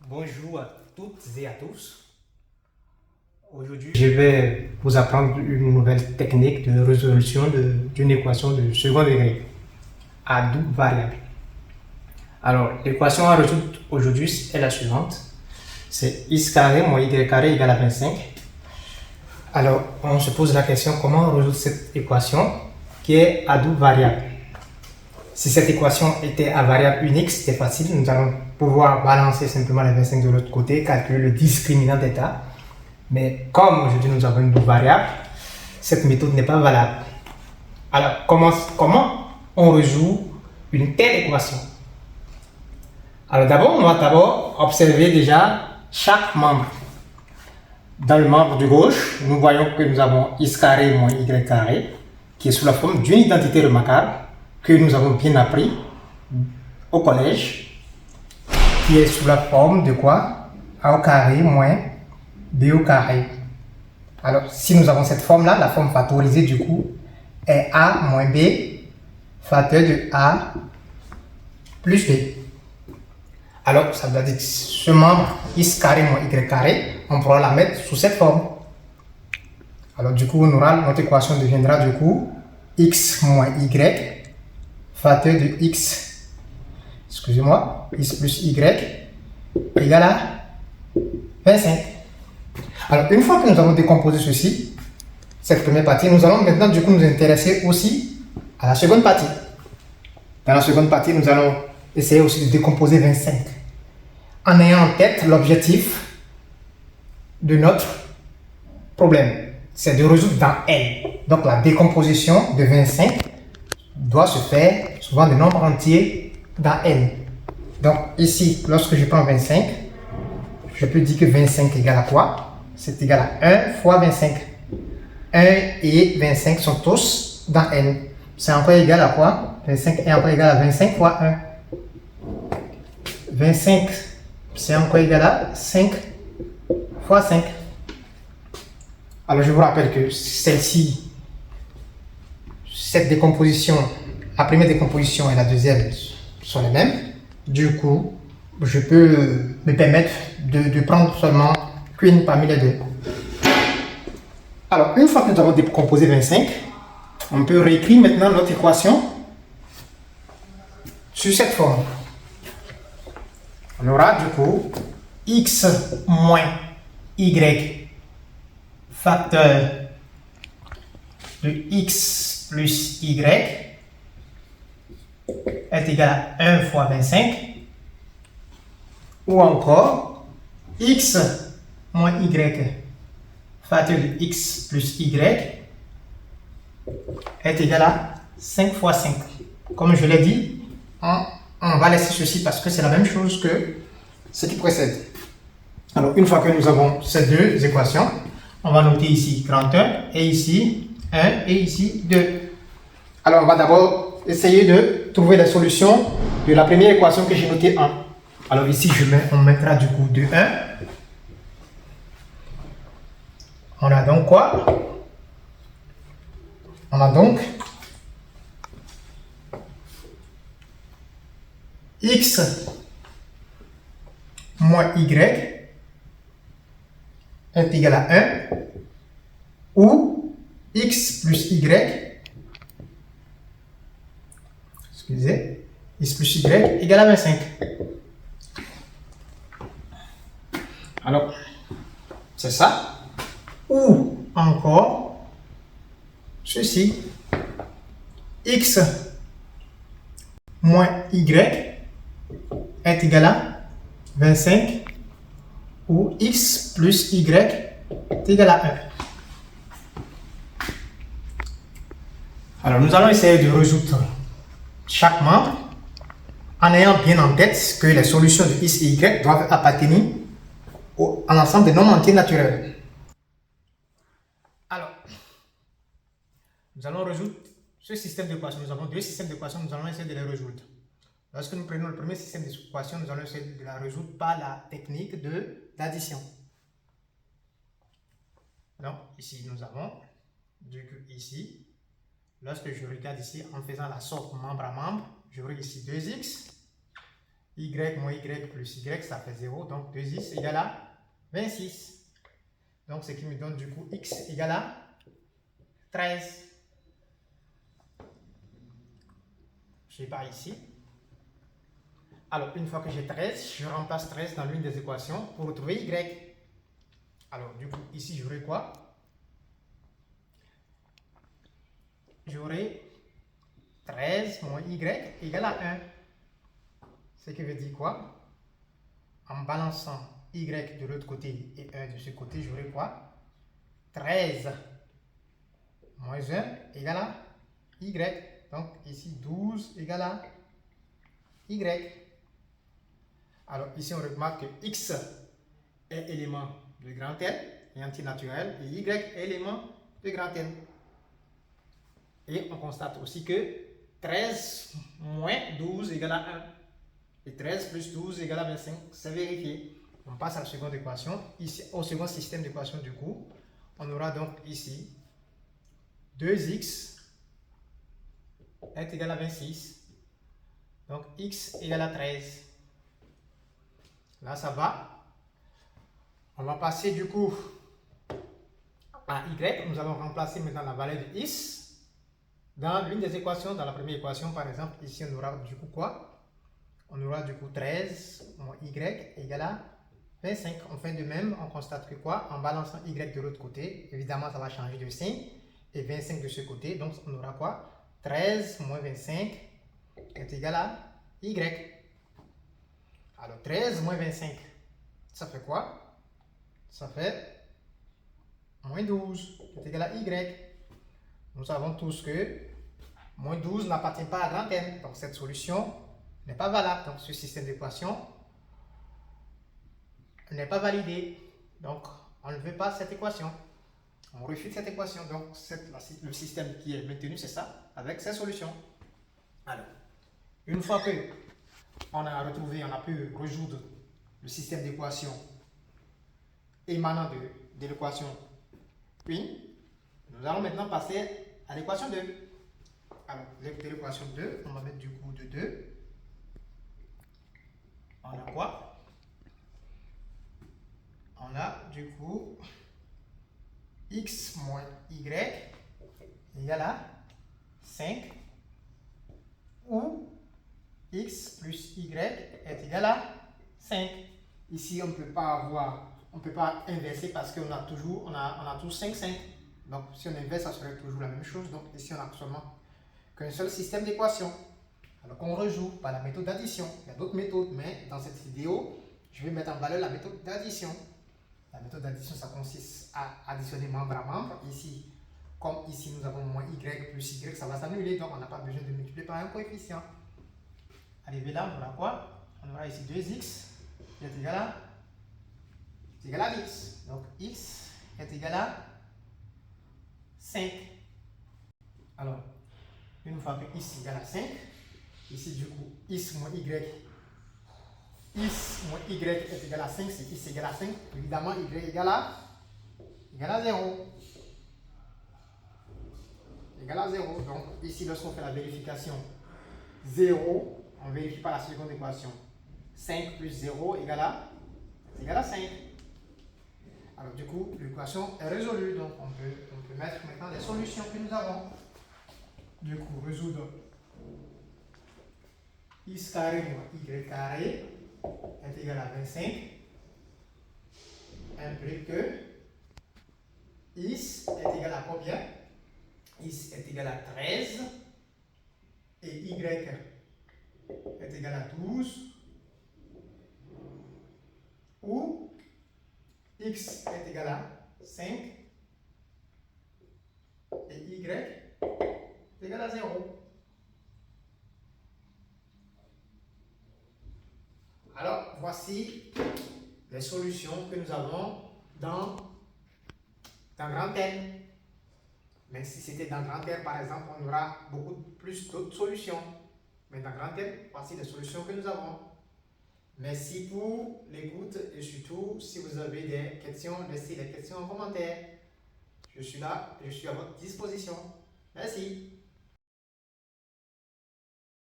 Bonjour à toutes et à tous. Aujourd'hui, je vais vous apprendre une nouvelle technique de résolution d'une équation de second degré à double variable. Alors, l'équation à résoudre aujourd'hui est la suivante. C'est x carré moins y carré égale à 25. Alors, on se pose la question comment résoudre cette équation qui est à double variable. Si cette équation était à variable unique, c'était facile. Nous allons pouvoir balancer simplement les 25 de l'autre côté, calculer le discriminant d'état. Mais comme aujourd'hui nous avons une double variable, cette méthode n'est pas valable. Alors, comment on résout une telle équation? Alors d'abord, on va observer déjà chaque membre. Dans le membre de gauche, nous voyons que nous avons x carré moins y carré, qui est sous la forme d'une identité remarquable que nous avons bien appris au collège, qui est sous la forme de quoi? A au carré moins b au carré. Alors, si nous avons cette forme-là, la forme factorisée du coup est a moins b facteur de a plus b. Alors, ça veut dire que ce membre x carré moins y carré, on pourra la mettre sous cette forme. Alors, du coup, notre équation deviendra du coup x moins y facteur de x, excusez-moi, x plus y égale à 25. Alors, une fois que nous avons décomposé ceci, cette première partie, nous allons maintenant du coup nous intéresser aussi à la seconde partie. Dans la seconde partie, nous allons essayer aussi de décomposer 25 en ayant en tête l'objectif de notre problème. C'est de résoudre dans N. Donc, la décomposition de 25 doit se faire souvent de nombres entiers dans N. Donc, ici, lorsque je prends 25, je peux dire que 25 égale à quoi? C'est égal à 1 fois 25. 1 et 25 sont tous dans N. C'est encore égal à quoi? 25 est encore égal à 25 fois 1. 25, c'est encore égal à 5 fois 5. Alors, je vous rappelle que celle-ci, cette décomposition, la première décomposition et la deuxième sont les mêmes. Du coup, je peux me permettre de prendre seulement qu'une parmi les deux. Alors, une fois que nous avons décomposé 25, on peut réécrire maintenant notre équation sur cette forme. On aura du coup x moins y facteur de x plus y est égal à 1 fois 25, ou encore x moins y facteur de x plus y est égal à 5 fois 5. Comme je l'ai dit, on va laisser ceci parce que c'est la même chose que ce qui précède. Alors, une fois que nous avons ces deux équations, on va noter ici grand 1 et ici 1 et ici 2. Alors, on va d'abord essayer de trouver la solution de la première équation que j'ai notée 1. Alors ici, on mettra du coup 2, 1. On a donc quoi? On a donc x moins y est égal à 1 ou x plus y, excusez, x plus y égale à 25. Alors, c'est ça. Ou encore ceci, x moins y est égal à 25 ou x plus y est égal à 1. Alors, nous allons essayer de résoudre chaque membre en ayant bien en tête que les solutions de x et y doivent appartenir à l'ensemble des nombres entiers naturels. Alors, nous allons résoudre ce système d'équations. Nous avons deux systèmes d'équations, nous allons essayer de les résoudre. Lorsque nous prenons le premier système d'équations, nous allons essayer de la résoudre par la technique de l'addition. Donc, ici, nous avons, ici, lorsque je regarde ici, en faisant la sorte membre à membre, j'aurai ici 2x y moins y plus y, ça fait 0. Donc 2x égale à 26. Donc ce qui me donne du coup x égale à 13. Je pars ici. Alors une fois que j'ai 13, je remplace 13 dans l'une des équations pour retrouver y. Alors du coup ici j'aurai quoi? J'aurai 13 moins y égale à 1. Ce qui veut dire quoi? En balançant y de l'autre côté et 1 de ce côté, j'aurai quoi? 13 moins 1 égale à y. Donc ici 12 égale à y. Alors ici on remarque que x est élément de grand N et antinaturel et y est élément de grand N. Et on constate aussi que 13 moins 12 égale à 1. Et 13 plus 12 égale à 25. C'est vérifié. On passe à la seconde équation. Ici, au second système d'équation du coup, on aura donc ici 2x est égal à 26. Donc x égale à 13. Là, ça va. On va passer du coup à y. Nous allons remplacer maintenant la valeur de x dans l'une des équations. Dans la première équation, par exemple, ici, on aura du coup quoi? On aura du coup 13 moins y égale à 25. On fait de même, on constate que quoi? En balançant y de l'autre côté, évidemment, ça va changer de signe. Et 25 de ce côté, donc on aura quoi? 13 moins 25 est égal à y. Alors 13 moins 25, ça fait quoi? Ça fait moins 12 est égal à y. Nous savons tous que moins 12 n'appartient pas à grand N. Donc cette solution n'est pas valable. Donc ce système d'équation n'est pas validé. Donc on ne veut pas cette équation. On refuse cette équation. Donc le système qui est maintenu, c'est ça, avec ces solutions. Alors, une fois que on a retrouvé, on a pu résoudre le système d'équation émanant de l'équation 1, nous allons maintenant passer à l'équation 2. Alors, de l'équation 2, on va mettre du coup de 2. On a quoi? On a du coup x moins y égale à 5 ou x plus y est égal à 5. Ici, on ne peut pas inverser parce qu'on a toujours 5, 5. Donc, si on inverse, ça serait toujours la même chose. Donc, ici, on a seulement qu'un seul système d'équations. Alors qu'on rejoue par la méthode d'addition. Il y a d'autres méthodes, mais dans cette vidéo, je vais mettre en valeur la méthode d'addition. La méthode d'addition, ça consiste à additionner membre à membre. Ici, comme ici, nous avons moins y plus y, ça va s'annuler. Donc, on n'a pas besoin de multiplier par un coefficient. Arrivé là, on aura quoi? On aura ici 2x qui est égal à x. Donc, x est égal à 5. Alors, une fois que x est égal à 5, ici du coup, x moins y est égal à 5, c'est x égale à 5. Évidemment, y égale à 0. Égale à 0. Donc, ici, lorsqu'on fait la vérification 0, on vérifie par la seconde équation. 5 plus 0 égale à 5. Alors, du coup, l'équation est résolue. Donc, on peut mettre maintenant les solutions que nous avons. Du coup, résoudre x carré moins y carré est égal à 25 implique que x est égal à combien? X est égal à 13 et y est égal à 12 ou x est égal à 5 et y est égal à 0. Alors, voici les solutions que nous avons dans grand N. Mais si c'était dans grand R, par exemple, on aura beaucoup plus d'autres solutions. Mais dans grand R, voici les solutions que nous avons. Merci pour l'écoute et surtout, si vous avez des questions, laissez les questions en commentaire. Je suis là, je suis à votre disposition. Merci.